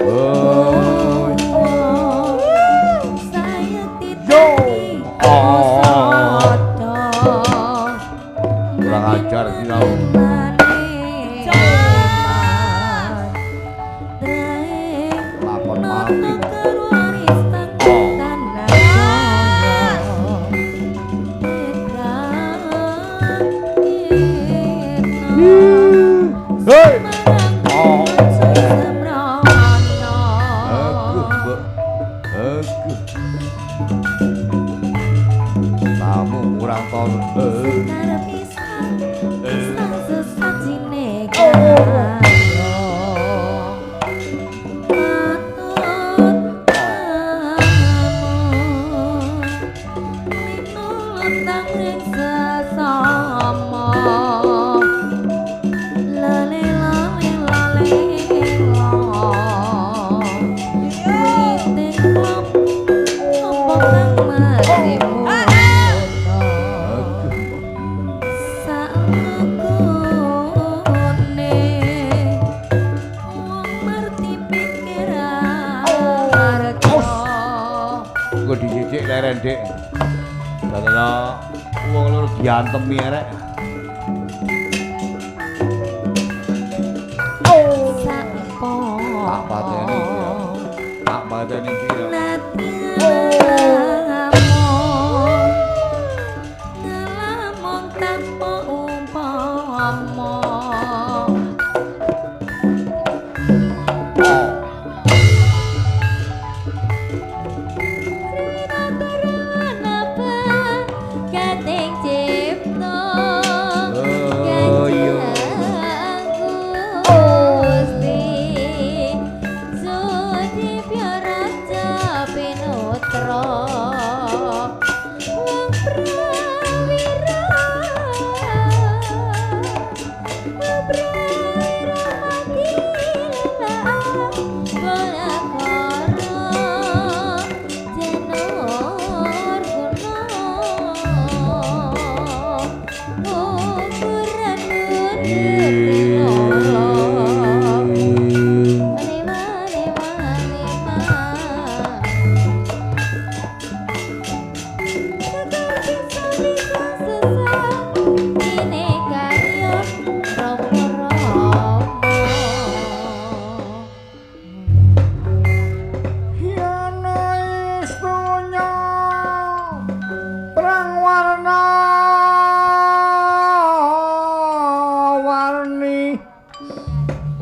Oh, saya yo. Oh, kurang ajar sih kau. Lakon mati. Hei. Kamu kurang tahu. Gue dijijik leren dik. Dadana wong loro diantemi arek. Tak pateni iki. Tak pateni iki.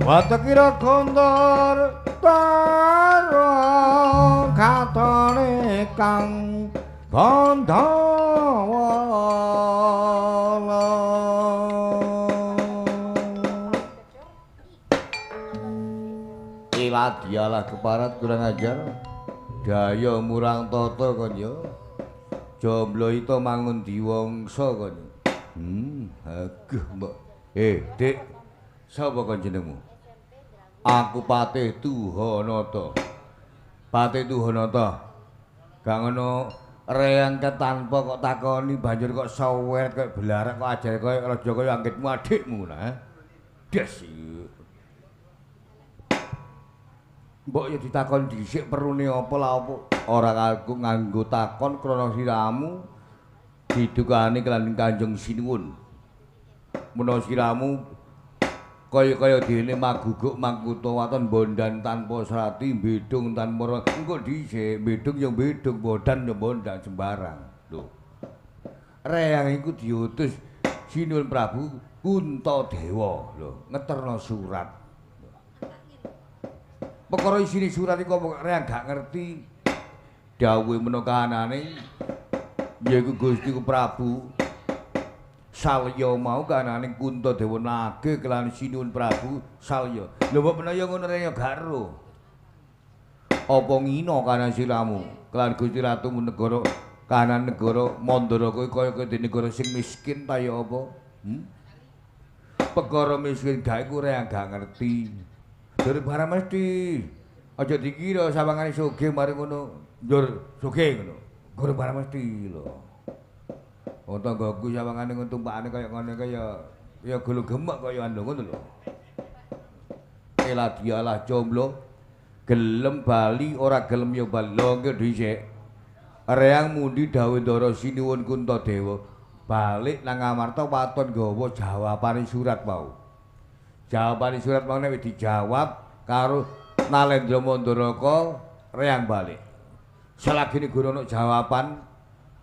Watakira kondor taro katone kang Pandhawa Iladialah keparat kurang ajar daya murang tata kon yo jomblo itu mangun diwangsa kon aguh mbok dik sapa kon jenengmu aku Patih Duhanata. Patih Duhanata. Gak ngono reangket tanpa kok takoni banjur kok sawet kok belarak kok ajar kok raja kaya anggitmu adikmu nah. Des. Mbok ya ditakon dhisik perune apa la apa ora aku nganggo takon krana siramu didukani kelan Kanjeng Sinuwun. Menawa siramu kaya dene maguguk mangkuto waton bondan tanpa serati bedung tanpa engko dhisik bedung ya bedung bondan ya bondan sembarang lho reang iku diutus Sinuwun Prabu Kuntadewa lho ngeterno surat perkara isine surat iku reang gak ngerti dawuhe menawa kahanane yaiku Gusti Prabu Salya mau kanane Kuntadewa nage kelan Sinuwun Prabu Salya. Lho mbok menawa ngono rene gak ero. Apa ngina kanan siramu kelan Gusti Ratu negara kanan negara Mandara kowe kaya dene negara sing miskin ta ya apa? Perkara miskin gak iku rene gak ngerti. Dur barang mesti aja dikira sawangane sugih mari ngono njur sugih ngono. Gur barang mesti lho. Wong tanggaku sawangane ntumpakane kaya ngene kaya gulu gemek kaya anu ngono lho. Eladialah jomblo gelem bali ora gelem ya bali. Lho engko dhisik. Reang mundi dawuh Ndara Sinuwun Kuntadewa. Balik nang Ngamarta waton nggawa jawabane surat mau. Jawabane surat mau nek dijawab karo Nalendra Mandaraka reang balik. Selagine guru ana jawaban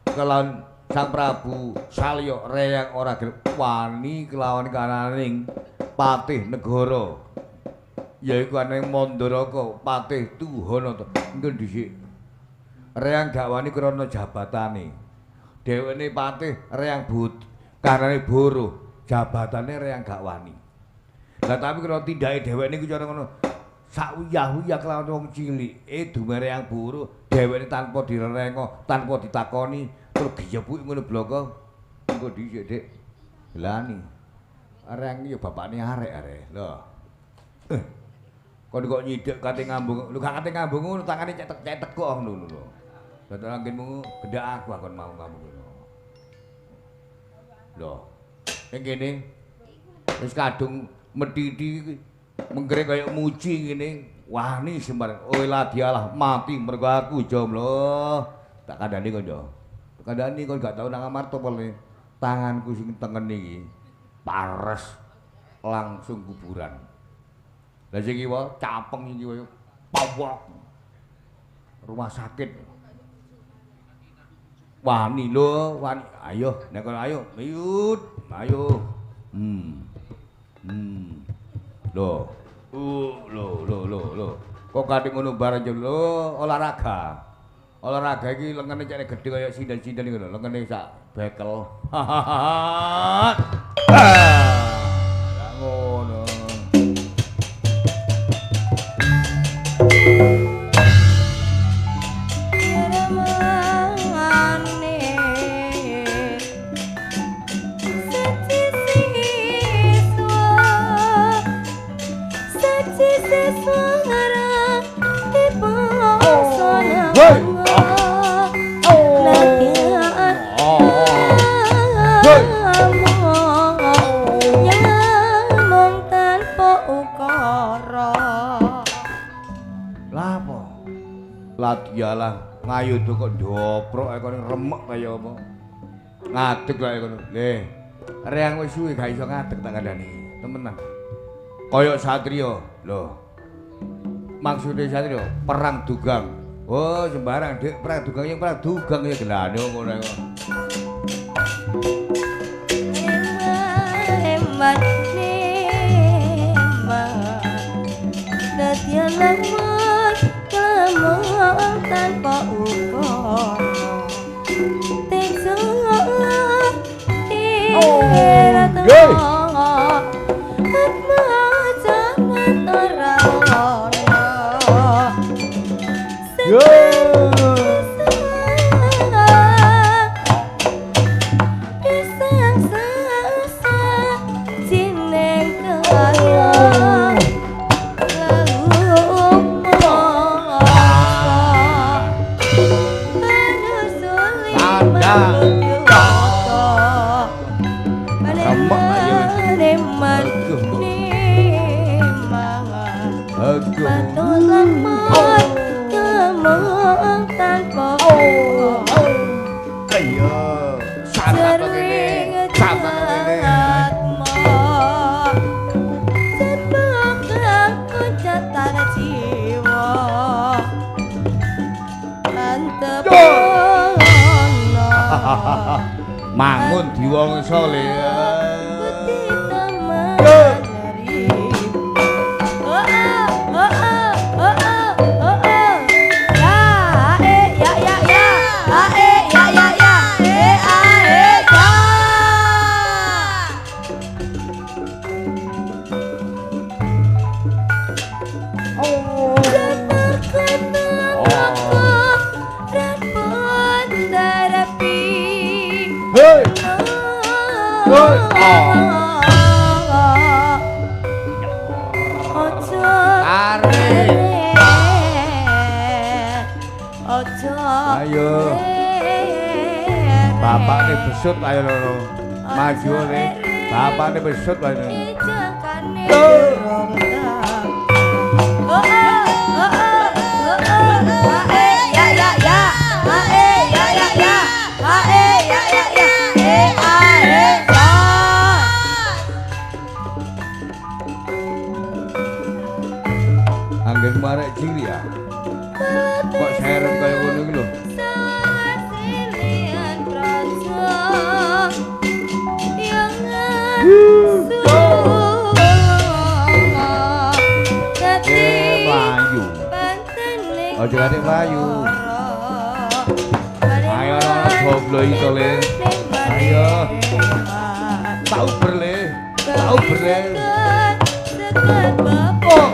kelawan Sang Prabu Salya reang ora gelem wani kelawan kananing patih negara. Yaiku aneng Mandaraka patih Tuhanata engko dhisik reang gak wani krana jabatane dheweke patih reang karane boro jabatane reang gak wani lah tapi krana tindake dheweke niku cara ngono sak uyah-uyah kelawan wong cilik dumere reang boro dheweke tanpa direrengo tanpa ditakoni terus giyebuk ngono bloko engko dhisik Dik gelani reang ya bapakne arek lho kon kok nyidek kate ngambung. Lho gak kate ngambung ngono tangane cetek-cetek kok ngono lho. Dadi anggenmu gendak aku kon mau ngambung ngono. Lho. Ning kene wis kadung medhiti mengkere kaya muji ngene wani sembarang. Oh ladialah mati mergo aku jomblo. Tak kandhani kon yo. Tak kandhani kon gak tau nang Amarta pole. Tanganku sing tengen iki pares langsung kuburan. Lah sing kiwa capeng iki koyo pawok. Rumah sakit. Wani lho, wani. Ayo, nek ayo, miut. Ayo. Lho. Lho. Kok kadhe ngono bareng lho, olahraga. Olahraga iki lengene cek gedhe kaya sindel-sindel ngono, lengene sak bekel. Lah ngono. Ladialah ngayudu kok ndoprok kok remek kaya apa. Ngadeg kaya ngono. Nggih. Reang wis suwe gak iso ngadeg tak kandhani. Temenan. Kaya satriya. Lho. Maksude satriya perang dugang. Oh, sembarang Dik, perang dugang yang perang dugang ya gelane ngono kok. Hemat tanpa ukur mangun diwangsa le. Ayo. Bapakne besut ayo lho. Maju ne. Bapakne besut ayo. Anggen marek ciri ya. Kok seret kaya ngono iki lho. Aja kate mlayu. Ayo goblo iki le. Ayo. Tau berle. Tau berle. Oh.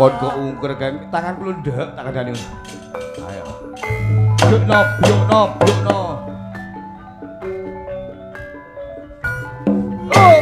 Kon kok ungker kan tangan kula ndek tak kandhani. Ayo. Yukno, yukno, yukno. Oh.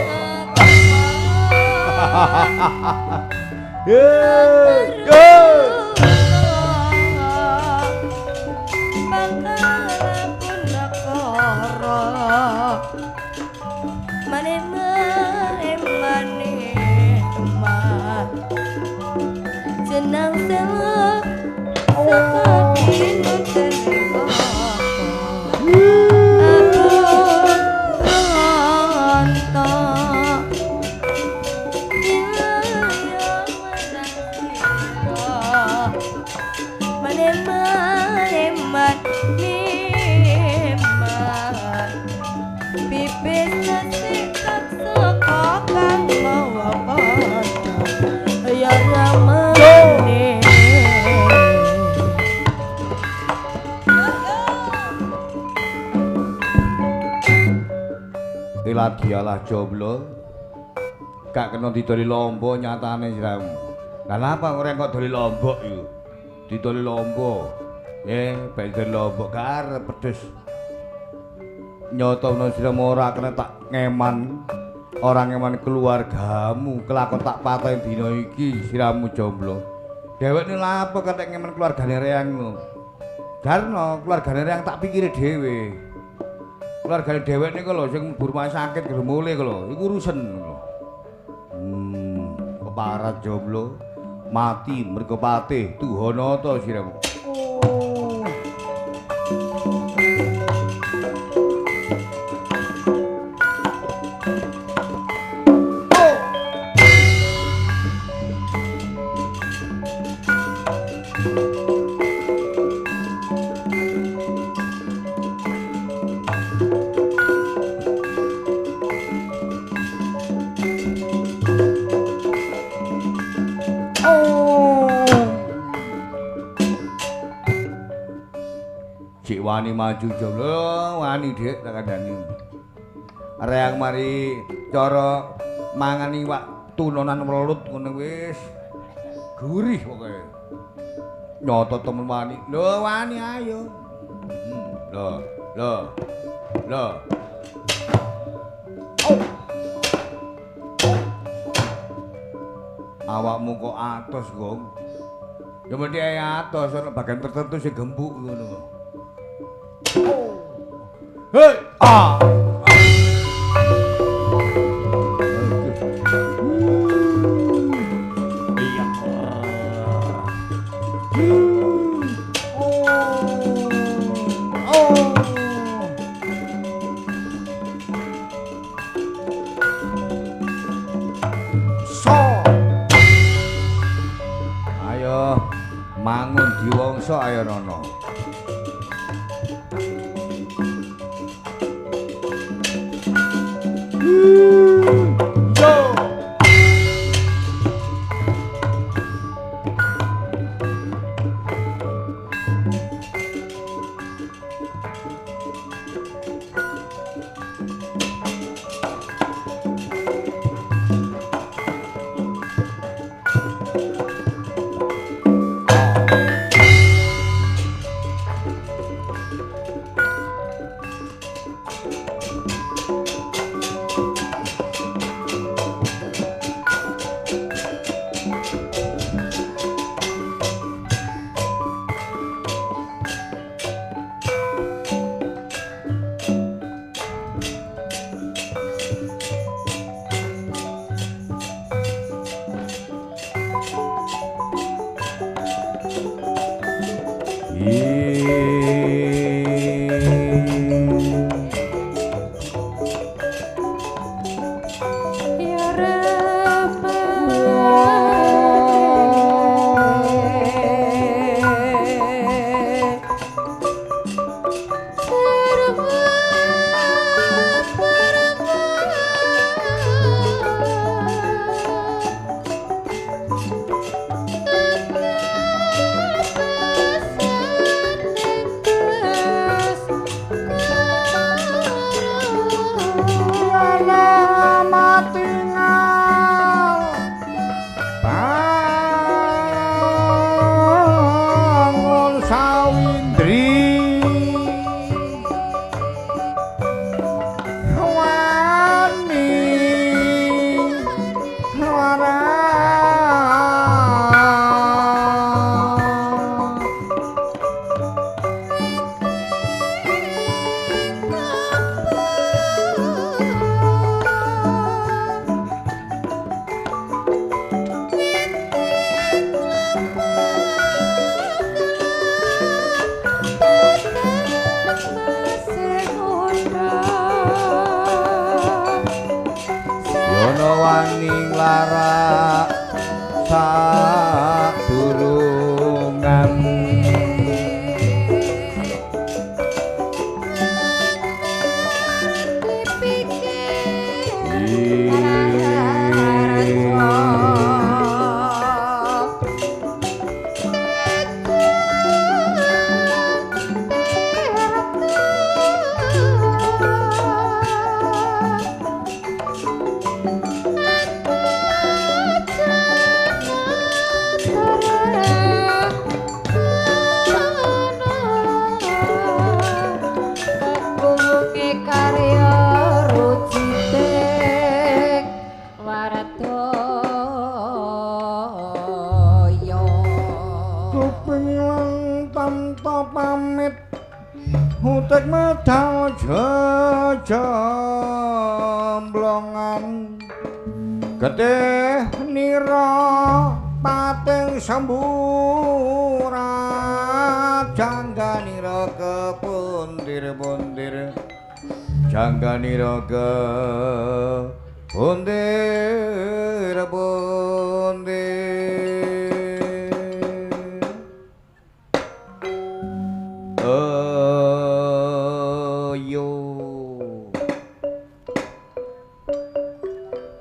Dialah jomblo gak kena didoli lomba nyatane siramu. Lah napa ora kok doli lombok iku? Didoli lomba. Ben doli lombok gak arep pedes. Nyotono siramu ora kena tak ngeman. Ora ngeman keluargamu, kelakon tak patahin dina iki siramu jomblo. Dheweke lha apa kate ngeman keluargane Reyangmu? Karena keluargane Reyang tak pikire dhewe. Keluargane dhewek niku lho sing mlebu rumah sakit gelem mulih lho, iku urusan lho. Keparat jomblo mati mergo patih Tuhanata siramu. Wani maju jomblo, wani Dik tak kandhani. Reyang mari cara mangan iwak tunonan welut ngono wis gurih pokoke. Nyoto temen wani. Lho wani ayo. Lho. Awakmu kok atos, Gong. Ya mesti atos ana bagian tertentu sing gembuk ngono. Hey! Ah! Ayo mangun diwangsa ayo rono.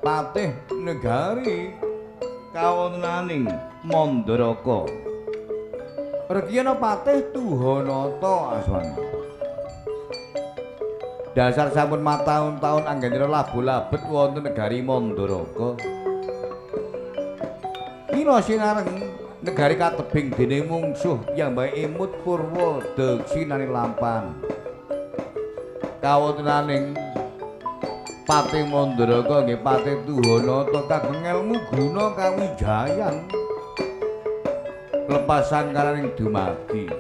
Patih negari kawontenaning Mandaraka. Rekyana Patih Tuhanata aswane. Dasar sampun mataun-taun anggenira labu-labet wonten negari Mandaraka. Mila sinareng negari katebing dening mungsuh piyambake imut purwa deksinaning lampan. Kawontenaning Patih Mandaraka nggih Patih Tuhanata kagem ngelmu guna kawijayan lepas sangkaraning dumadi.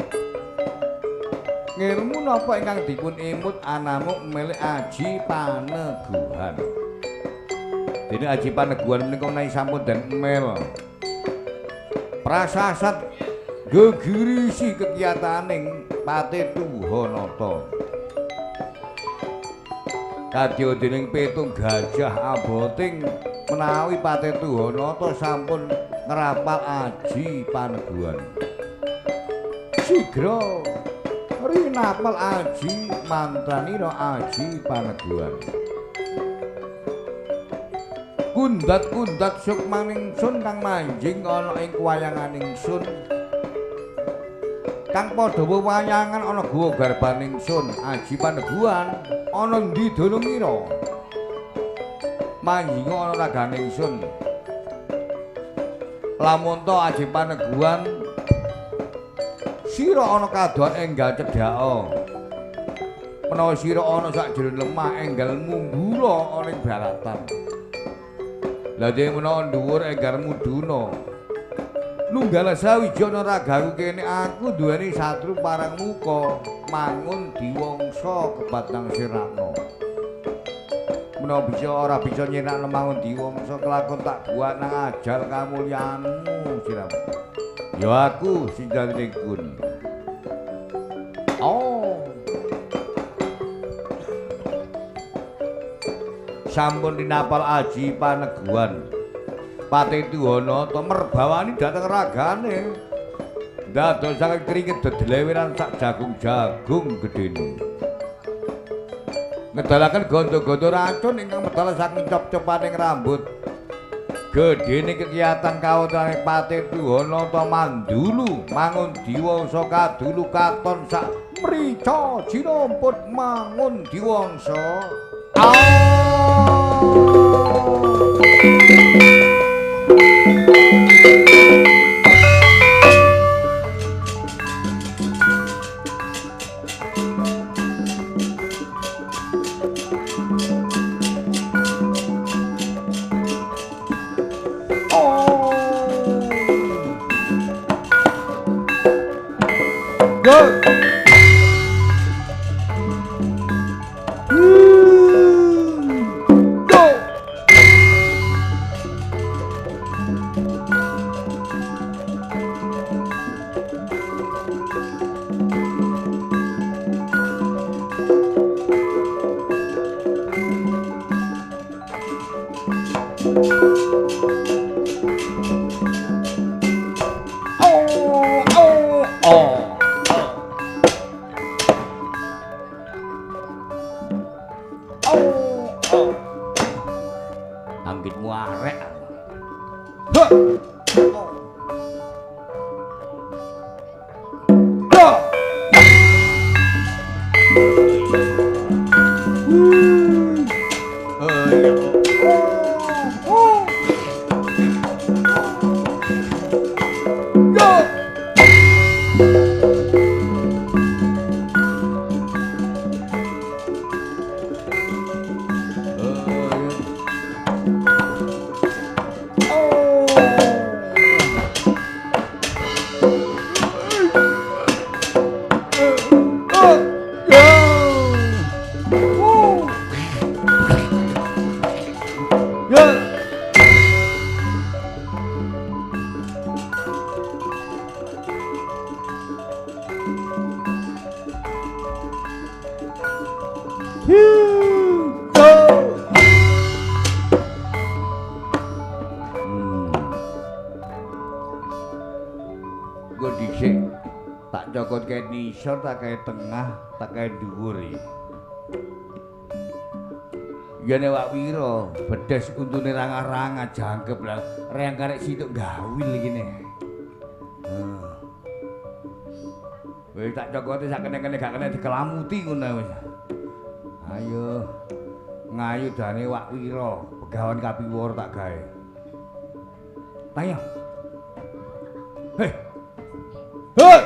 Ngilmu napa ingkang dipun imut anamuk milih Aji Paneguhan. Dene Aji Paneguhan menika menawi sampun den mel prasasat gegirisi kekiyataning Patih Tuhanata. Kadya dening petung gajah aboting menawi Patih Tuhanata sampun ngrapal Aji Paneguhan. Sigra rinapal Aji mantranira Aji Paneguhan. Kundat-kundat sukmaning sun kang manjing ana ing wayanganing sun. Kang padha wewayangan ana guwa garbaning sun Aji Paneguhan ana ndi Danamira. Manjing ana raganing sun. Lamun to Aji Paneguhan sira ana kadon enggal cedhaka. Menawa sira ana sakjroning lemah enggal munggura ana ing baratan. Lah dene menawa dhuwur enggal muduna. Nunggal sawijana ragaku kene aku duweni satru parang muka mangun diwangsa kebatang Sirakna. Menawa bisa ora bisa nyenakno mangun diwangsa kelakon tak buat nang ajal kamulyanmu Sirakna. Ya aku sing jane kun. Oh. Sampun dinapal aji paneguan. Patituwana to merbawani dhateng ragane. Dadosaken kringet dedelewiran sak jagung-jagung gedene. Ngedalaken gondo-gondo racun ingkang medal saking cop-copaning rambut. Gedene kegiatan kawontenaning Patituwana to mandulu mangun diwangsa kadulu katon sak mrica jiromput mangun diwangsa. Anggitmu arek. Nggo dhisik tak cokot kae nisor, tak kae tengah, tak kae dhuwur iki. Yane Wak Wira, bedes untune rangah-rangah jangkep lah. Reyang karek situk gawil iki ne. Wis tak cokote sak kene-kene gak kena dikelamuti ngono wis. Ayo. Ngayu dane Wak Wira, pegawan kapiwara tak gawe. Ayo. Hei. Hei.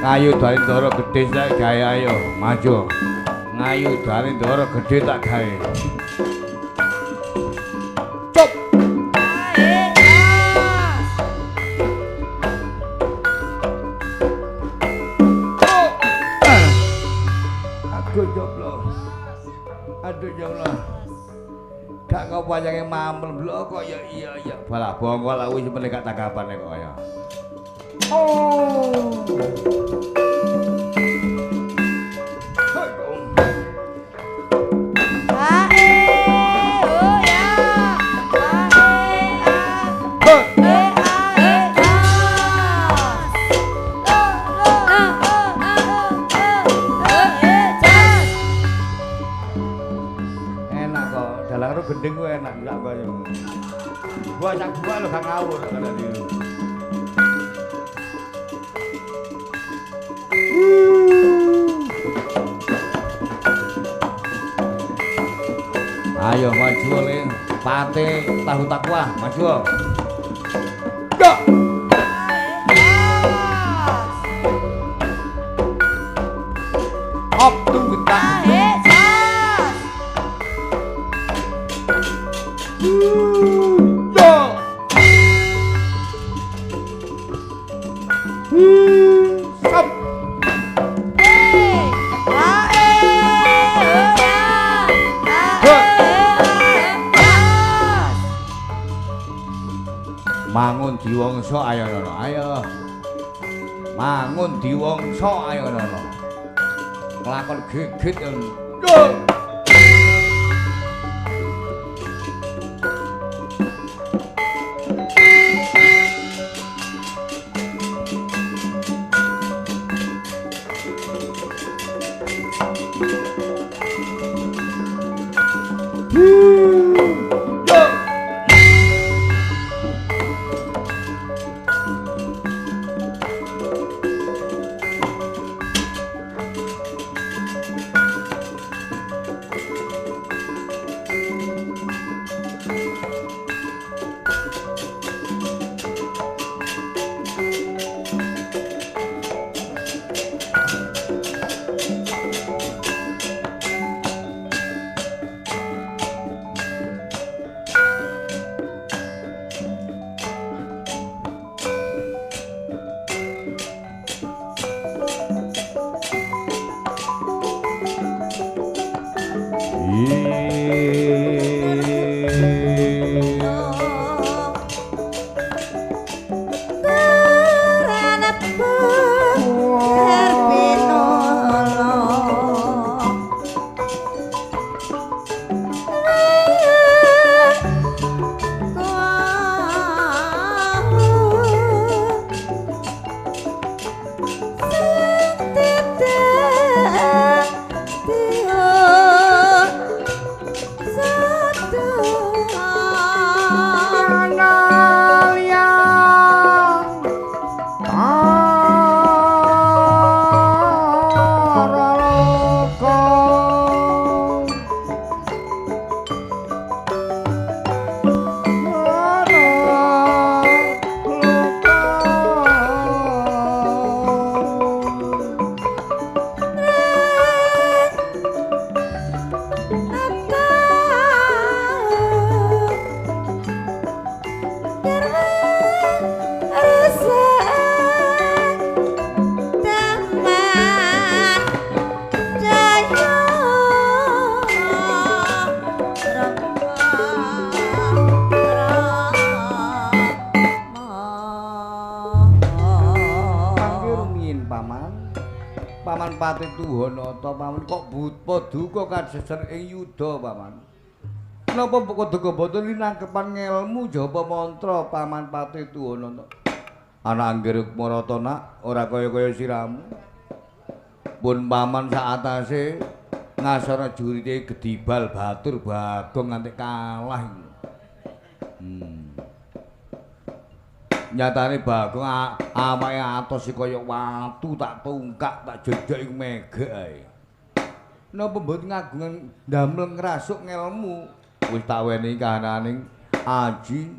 Ngayu dari ndara gedhe tak gawe ayo maju. Ngayu dari ndara gedhe tak gawe. Cop. Aduh joblo. Aduh joblo. Gak kok panjange mamel blok kok ya iya balah bongko lak wis meneh gak tanggapane kok ya. Oh. Enak kok, dalang karo gendeng ku enak sak koyo. Gua sak gua lho gak ngawur kena iki. Ayo maju oleh Pate tahu takwa maju. Ya. Op tunggu tak. Mangun diwongso ayo nono ayo mangun diwongso ayo nono nglakon gegit yo Pati Tuhanata paman kok paduka kajeser ing yuda paman. Napa paduka boten linangkepan ngelmu jaba mantra paman Pati Tuhanata. Ana anggere Marata nak ora kaya-kaya siramu. Pun paman sak atase ngasara jurite Gedibal Batur Bagong nganti kalah. Nyatane Bagong awake atos kaya watu tak tungkak tak jedhek ing megek ae. Napa mboten ngagungan ndamel ngrasuk ngelmu? Wis tak weni kahananing aji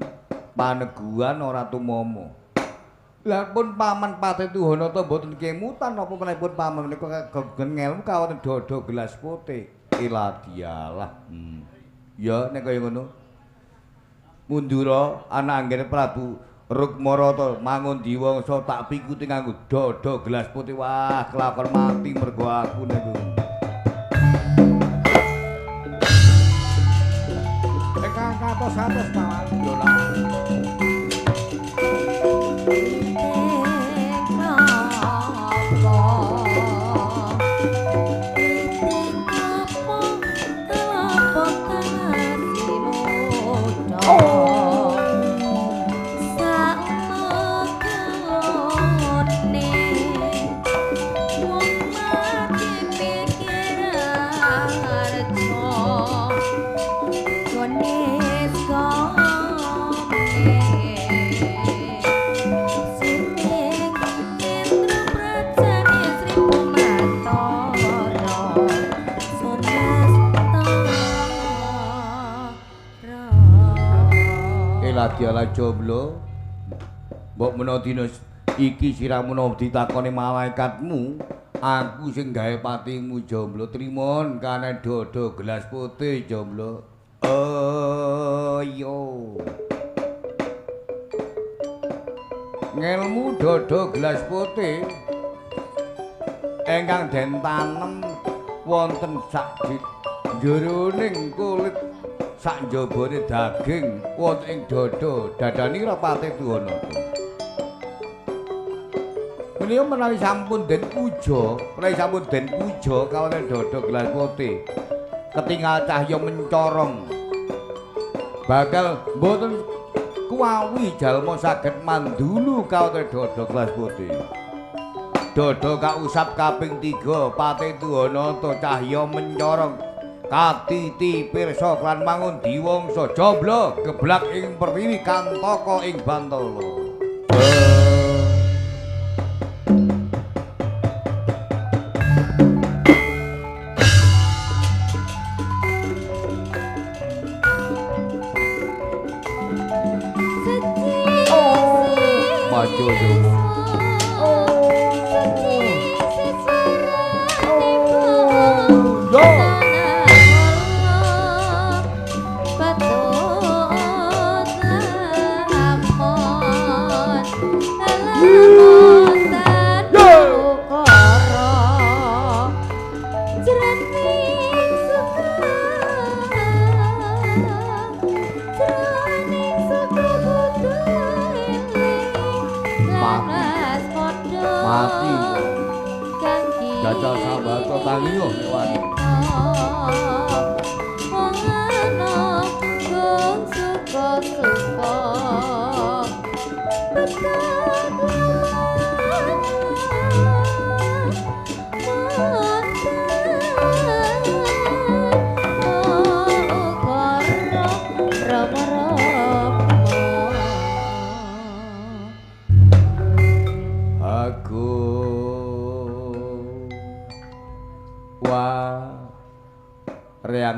paneguhan ora tumama. Lah pun paman Pati Tuhanata mboten kemutan napa menipun paman menika kagungan ngelmu kawonten dodo gelas putih. Iladialah. Ya nek kaya ngono. Mundura ana anggere Prabu Rukmarata mangun diwangsa tak pikuti nganggo dodo gelas putih. Wah, kelakon mati mergo aku niku. Ingkang katos-katos mawon dolan. radyalah jomblo. Mbok menawa dina iki sira menawa ditakoni malaikatmu, aku sing gawe patimu jomblo. Trimon kane dodo gelas putih jomblo. Yo. Ngelmu dodo gelas putih ingkang den tanem wonten sak jeroning kulit sak njabane daging wonten ing dodo dadani rapate tuwana. Menika menawi sampun den puja kawonten dodo gelas putih ketingal cahya mencorong bakal mboten kuwawi jalma saged mandulu kawonten dodo gelas putih. Dodo kausap kaping 3 pate tuwanata cahya mencorong katiti pirsa lan mangun diwangsa jomblo geblak ing pertiwi kantaka ing Bantala.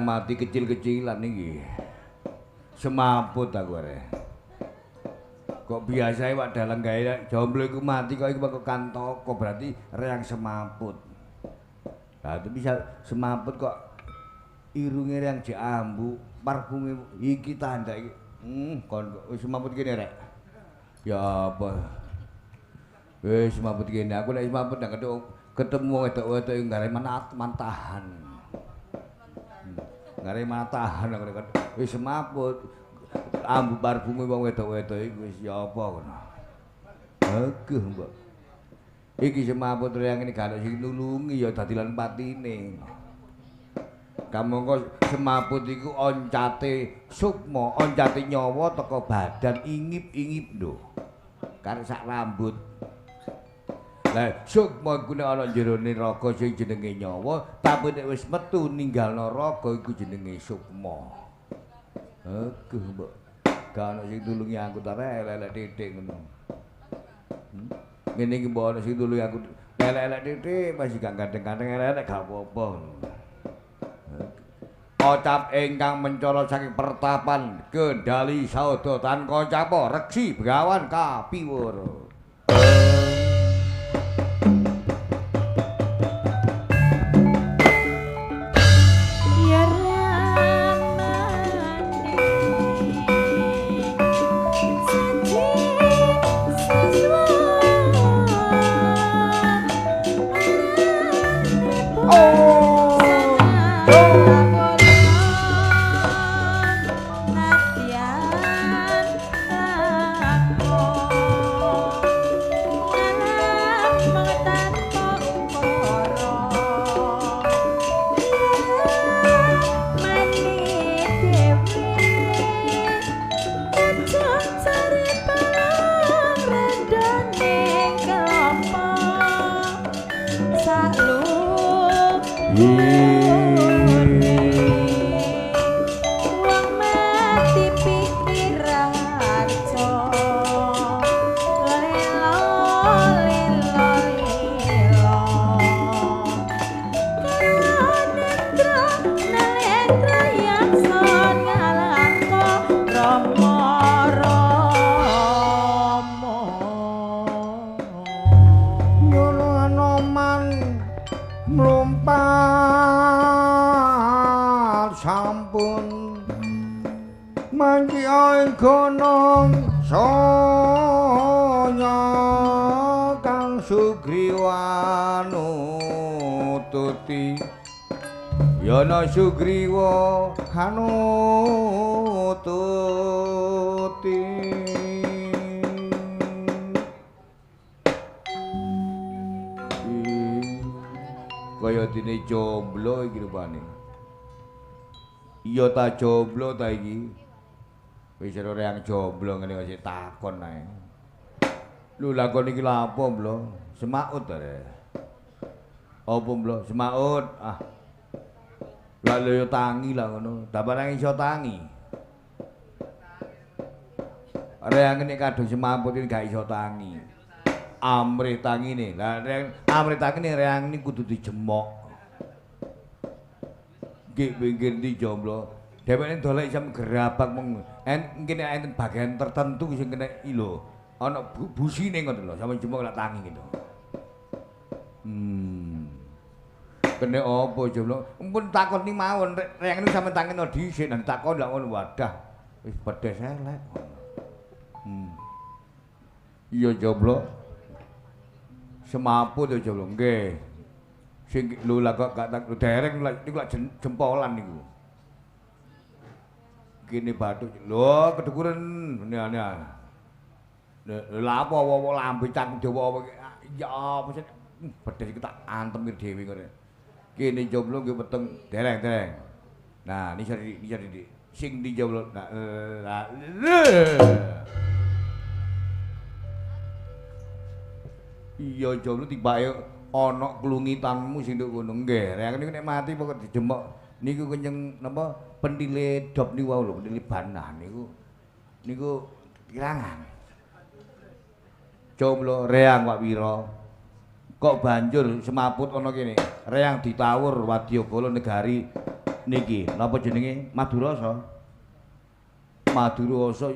Mati kecil-kecilan iki. Semaput aku arek. Kok biasae wak dalang gawe jomblo iku mati kok iku kantaka berarti reang semaput. Lah itu bisa semaput kok irunge reang jek ambu, parfume iki tanda iki. Kon wis semaput kene rek. Ya apa? Wis semaput kene aku nek semaput nang ketemu wedok-wedok ngare mantahan. Ngare matahan wis semaput ambu parfume wong wedok-wedok iku wis ya apa ngono. Aguh, Mbok. Iki semaput reang ini gak sing nulungi ya dadi lan patine. Kamangka semaput iku oncate sukma, oncate nyawa teko badan ingip-ingip lho. Karek sak rambut. Lah sukma iku nek ana jerone raga sing jenenge nyawa, tapi nek wis metu ninggalno raga iku jenenge sukma. Aguh, Mbok. Gak ana sing tulungi aku ta elek-elek titik ngono. Ngene iki mbok ana sing tulungi aku elek-elek titik masih gak ganteng-ganteng elek-elek gak apa-apa. Kocap ingkang mencolot saking pertapan Kendali Sauda tan kocapa Reksi Begawan Kapiwara. Rama pun mangki ing gunung Sonya kang Sugriwa nututi yana Sugriwa hanututi kaya dene jomblo iki rupane. Iya ta jomblo ta iki. Wis ora yang jomblo ngene kok takon ae. Lho lakon iki lha apa, Mblo? Semaut ta. Apa, Mblo? Semaut. Ah. Lah yo tangi lah ngono. Dabarang iso tangi. Ora ngene kadung semaput iki gak iso tangi. Amrih tangine. Lah amrih tangine reang ini kudu dijemok. Nggih pinggir ndi jomblo. Dheweke dolek isem gerabak mung kene enten bagian tertentu sing kena ilo. Ana busine ngoten lho, sampe jemok lak tangi gitu. Kene apa jomblo? Mumpun takon ni mawon reang ini sampe tangino dhisik nang takon lak ngono wadah. Wis pedes elek. Iya jomblo. Semaput ya jomblo nggih. Sing lho lah kok gak tak dereng niku lak jempolan niku. Kene bathuk lho kedukuren ngene lha apa wawa lambe cang dawa ya apa sih pedes iki tak antemir dhewe kok. Kene jomblo nggih weteng dereng. Nah, nisor Dik. Sing di jomblo. Nah, iya jomblo tibake ana klungitanmu sing nduk kono nggih. Rek niku nek mati pokok dijemok niku kenyeng napa pentile dop niku wau lho, pentile banah niku kirangan. Jomblo reang Pak Wira. Kok banjur semaput ana kene. Reang ditawur Wadyabala negari niki. Napa jenenge? Madurasa. Madurasa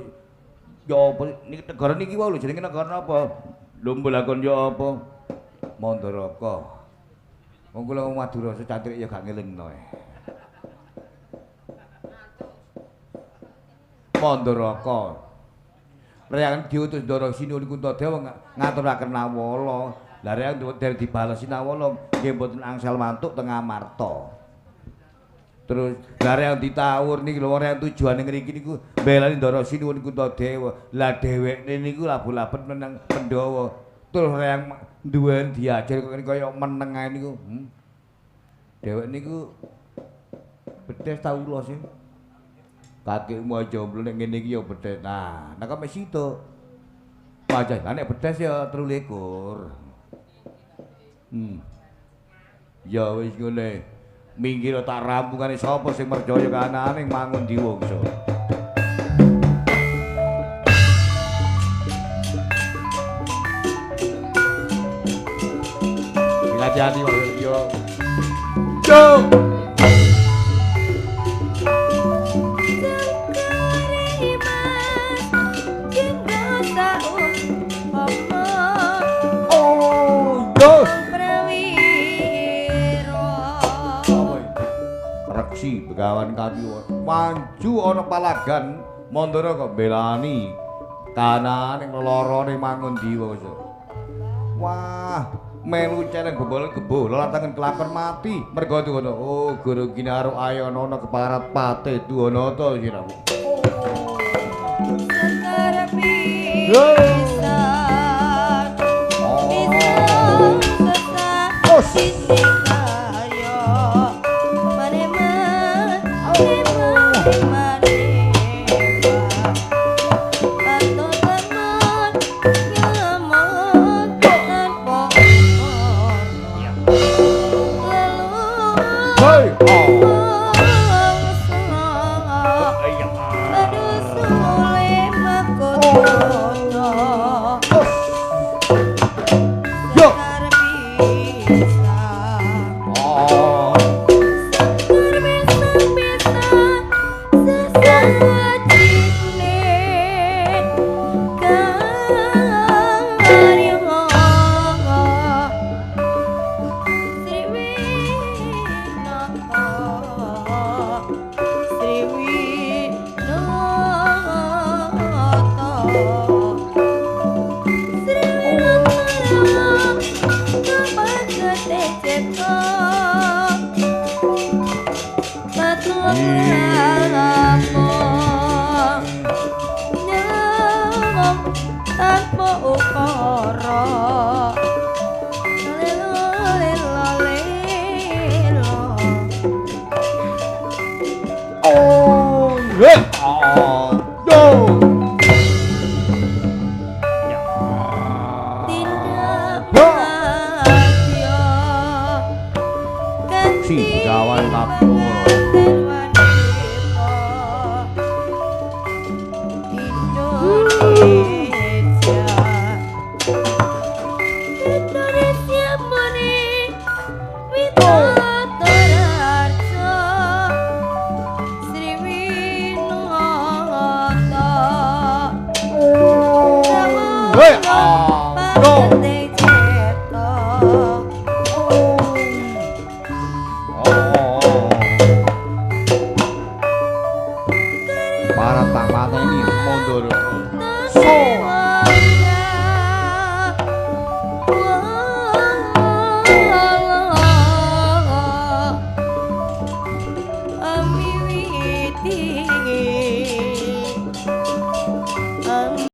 ya apa niki negara niki wau lho jenenge negara napa? Lumba lakon ya apa? Mandaraka. Wong kula Madurasa cantik ya gak ngelingno. Mandaraka. Reang diutus Ndara Sinuwun Kuntadewa ngaturaken nawala. Lah reang dari dibalesi nawala nggih mboten angsal mantuk teng Amarta. Terus lah reang ditawur niki lho reang tujuane ngriki niku mbelani Ndara Sinuwun Kuntadewa. Lah dheweke niku labu-laben meneng Pandhawa. Terus reang duwen diajar kaya meneng ae niku. Dheweke niku bedes ta ula sih. Kakekmu jomblo nek ngene iki ya bedes. Nah, nek mek situ. Wajah lah nek bedes ya 23. Ya wis ngene. Minggir tak rampungane sapa sing merjaya kanane mangun diwongso. Hati-hati wae yo. Yo. Begawan Kadiwa maju ana palagan Mandara kok belani kanane lorone mangun diwasa. Wah, melu celeng gebol latangan kelakon mati mergo ngono. Oh, Guru Kinaro ayo ana keparat pate Duwanata siramu. Sekarapi bisa sesat Singgawan kapura Indonesia muni Witotararja Sri Winata Pangete Ceta para tak pateni mundur. Taswa